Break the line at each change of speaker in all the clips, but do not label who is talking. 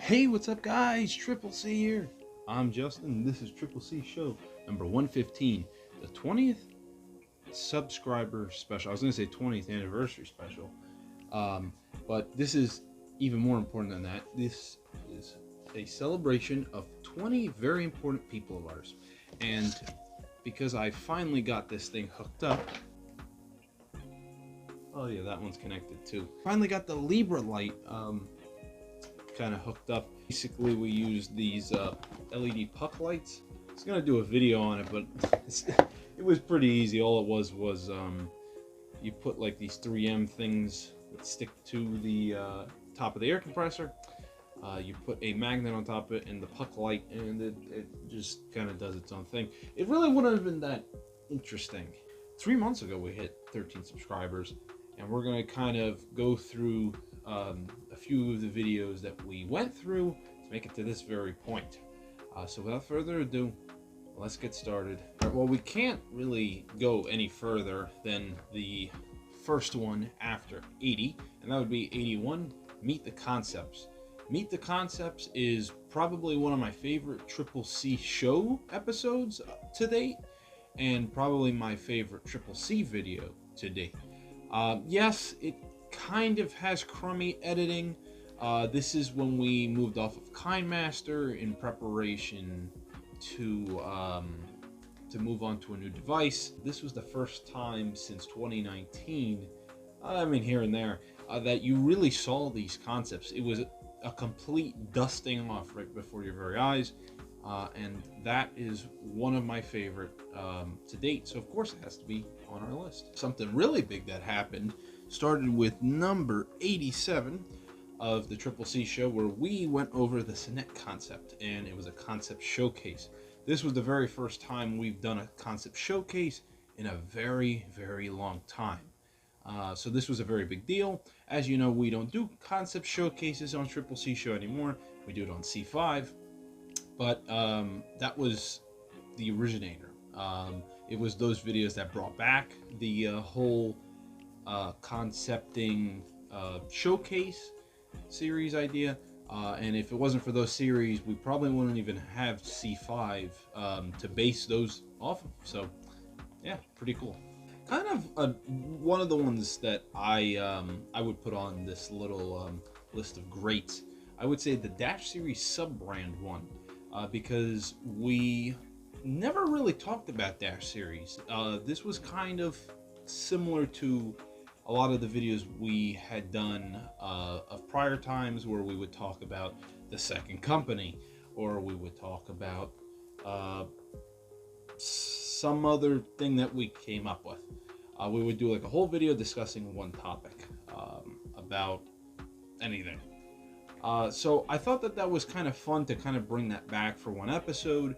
Hey, what's up guys? Triple C here. I'm Justin. This is Triple C Show number 115, the 20th subscriber special. I was going to say 20th anniversary special, but this is even more important than that. This is a celebration of 20 very important people of ours. And because I finally got this thing hooked up, oh yeah, that one's connected too. Finally got the Libra light kind of hooked up. Basically, we used these LED puck lights. I was gonna do a video on it, but it was pretty easy. All it was you put like these 3M things that stick to the top of the air compressor. You put a magnet on top of it and the puck light, and it just kind of does its own thing. It really wouldn't have been that interesting. 3 months ago, we hit 13 subscribers, and we're gonna kind of go through a few of the videos that we went through to make it to this very point. So without further ado, let's get started. Well, we can't really go any further than the first one after 80, and that would be 81, Meet the Concepts. Meet the Concepts is probably one of my favorite Triple C Show episodes to date, and probably my favorite Triple C video to date. Yes, it kind of has crummy editing. This is when we moved off of KindMaster in preparation to move on to a new device. This was the first time since 2019, I mean here and there, that you really saw these concepts. It was a complete dusting off right before your very eyes, and that is one of my favorite to date, so of course it has to be on our list. Something really big that happened started with number 87 of the Triple C Show, where we went over the Cinet concept, and it was a concept showcase. This was the very first time we've done a concept showcase in a very, very long time. So this was a very big deal. As you know, we don't do concept showcases on Triple C Show anymore. We do it on C5, but that was the originator. It was those videos that brought back the whole concepting showcase series idea, and if it wasn't for those series, we probably wouldn't even have C5 to base those off of. So yeah, pretty cool. Kind of one of the ones that I would put on this little list of greats. I would say the Dash Series sub-brand one, because we never really talked about Dash Series. This was kind of similar to a lot of the videos we had done of prior times, where we would talk about the second company, or we would talk about some other thing that we came up with. We would do like a whole video discussing one topic about anything. So I thought that was kind of fun to kind of bring that back for one episode.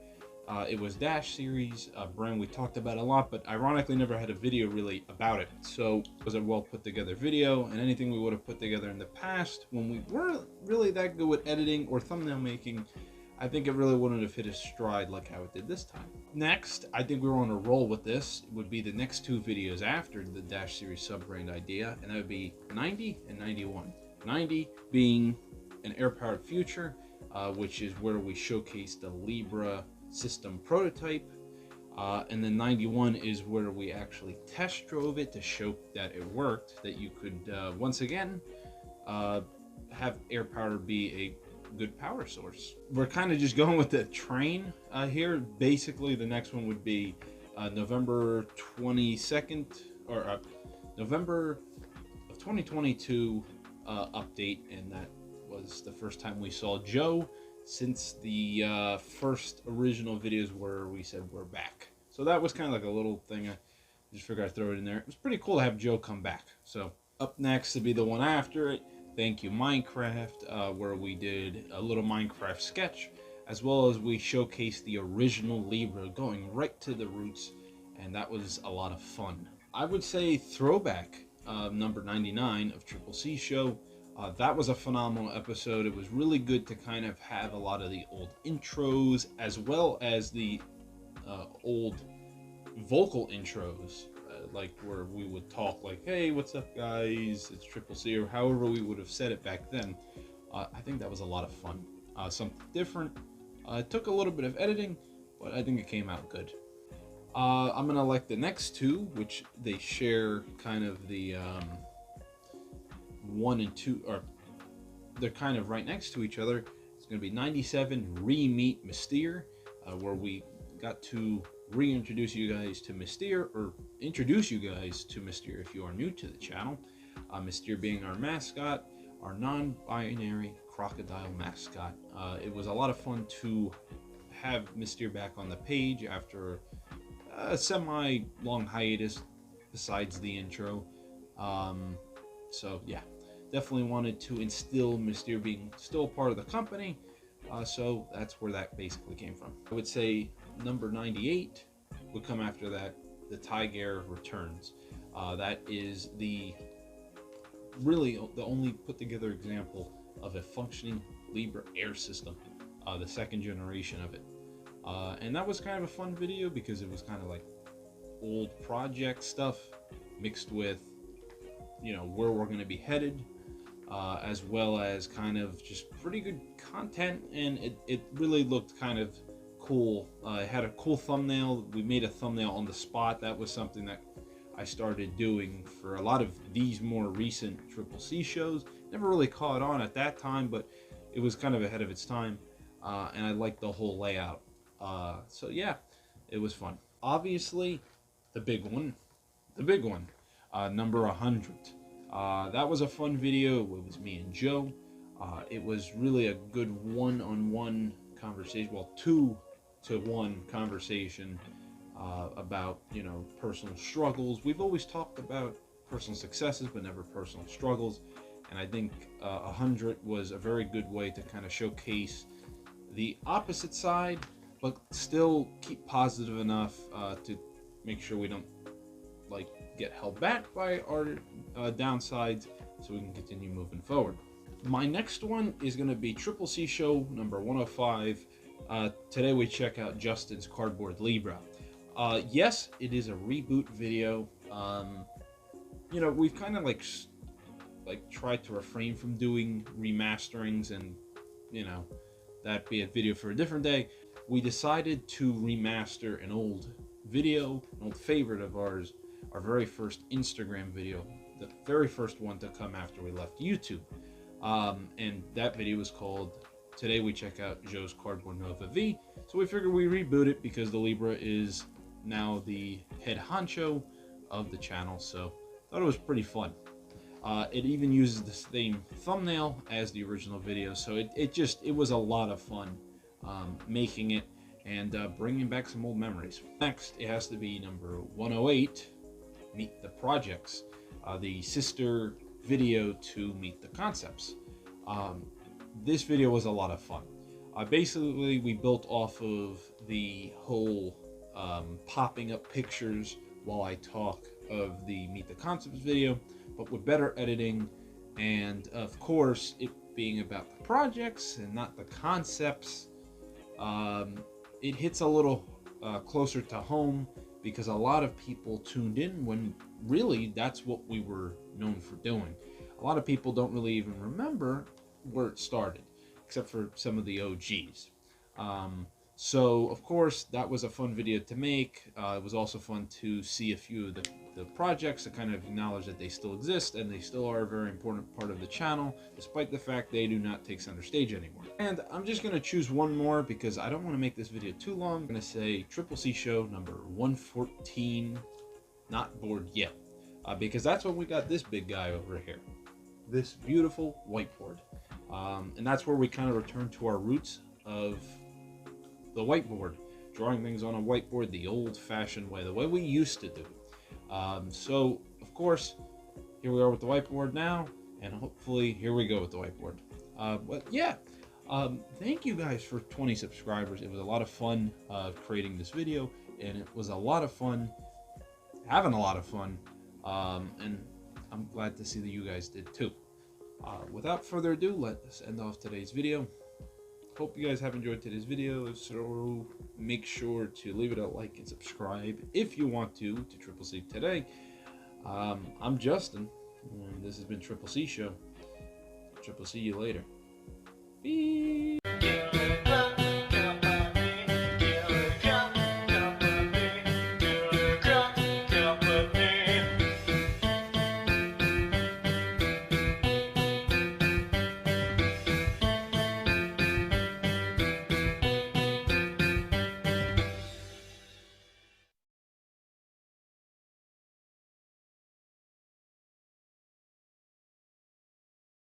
It was Dash Series, a brand we talked about a lot, but ironically never had a video really about it. So it was a well put together video, and anything we would have put together in the past when we weren't really that good with editing or thumbnail making, I think it really wouldn't have hit a stride like how it did this time. Next, I think we were on a roll with this, would be the next two videos after the Dash Series sub-brand idea, and that would be 90 and 91. 90 being an air-powered future, which is where we showcase the Libra system prototype, and then 91 is where we actually test drove it to show that it worked, that you could once again have air power be a good power source. We're kind of just going with the train here. Basically the next one would be November 22nd, or November of 2022 update, and that was the first time we saw Joe since the first original videos where we said we're back. So that was kind of like a little thing. I just figured I'd throw it in there. It was pretty cool to have Joe come back. So up next to be the one after it, Thank You Minecraft, where we did a little Minecraft sketch, as well as we showcased the original Libra, going right to the roots, and that was a lot of fun. I would say throwback, number 99 of Triple C Show. That was a phenomenal episode. It was really good to kind of have a lot of the old intros, as well as the old vocal intros, like where we would talk like, hey, what's up guys, it's Triple C, or however we would have said it back then. I think that was a lot of fun. something different. It took a little bit of editing, but I think it came out good. I'm gonna like the next two, which they share kind of the 1 and 2, or they're kind of right next to each other. It's gonna be 97 Re-Meet Mystere, where we got to reintroduce you guys to Mystere, or introduce you guys to Mystere if you are new to the channel. Mystere being our mascot, our non-binary crocodile mascot. It was a lot of fun to have Mystere back on the page after a semi-long hiatus besides the intro. So yeah, definitely wanted to instill Mystere being still a part of the company. So that's where that basically came from. I would say number 98 would come after that, the Tiger Returns. That is really the only put together example of a functioning Libra air system, the second generation of it. And that was kind of a fun video because it was kind of like old project stuff mixed with, you know, where we're going to be headed, as well as kind of just pretty good content, and it really looked kind of cool. It had a cool thumbnail. We made a thumbnail on the spot. That was something that I started doing for a lot of these more recent CCC shows. Never really caught on at that time, but it was kind of ahead of its time, and I liked the whole layout. So yeah, it was fun. Obviously, the big one, number 100. That was a fun video. It was me and Joe. It was really a good one-on-one conversation, well, 2-to-1 conversation about, you know, personal struggles. We've always talked about personal successes, but never personal struggles. And I think 100 was a very good way to kind of showcase the opposite side, but still keep positive enough to make sure we don't like get held back by our downsides, so we can continue moving forward. My next one is going to be CCC show number 105. Today we check out Justin's Cardboard Libra. Yes, it is a reboot video. You know, we've kind of like tried to refrain from doing remasterings, and you know, that be a video for a different day. We decided to remaster an old video, an old favorite of ours, our very first Instagram video, the very first one to come after we left YouTube. And that video was called Today We Check Out Joe's Cardboard Nova V. So we figured we reboot it because the Libra is now the head honcho of the channel, so thought it was pretty fun. It even uses the same thumbnail as the original video, so it was a lot of fun making it and bringing back some old memories. Next, it has to be number 108, Meet the Projects, the sister video to Meet the Concepts. This video was a lot of fun. Basically, we built off of the whole popping up pictures while I talk of the Meet the Concepts video, but with better editing, and of course it being about the projects and not the concepts. It hits a little closer to home because a lot of people tuned in when really that's what we were known for doing. A lot of people don't really even remember where it started, except for some of the OGs. So of course that was a fun video to make. It was also fun to see a few of the projects to kind of acknowledge that they still exist and they still are a very important part of the channel, despite the fact they do not take center stage anymore. And I'm just going to choose one more because I don't want to make this video too long. I'm going to say CCC show number 114, Not Bored Yet, because that's when we got this big guy over here, this beautiful whiteboard. And that's where we kind of return to our roots of the whiteboard, drawing things on a whiteboard the old-fashioned way, the way we used to do it. So of course, here we are with the whiteboard now, and hopefully here we go with the whiteboard. But yeah, thank you guys for 20 subscribers. It was a lot of fun creating this video, and it was a lot of fun having a lot of fun, and I'm glad to see that you guys did too. Without further ado, let's end off today's video. Hope you guys have enjoyed today's video, so make sure to leave it a like and subscribe if you want to CCC today. I'm Justin, and this has been CCC Show. CCC you later. Peace.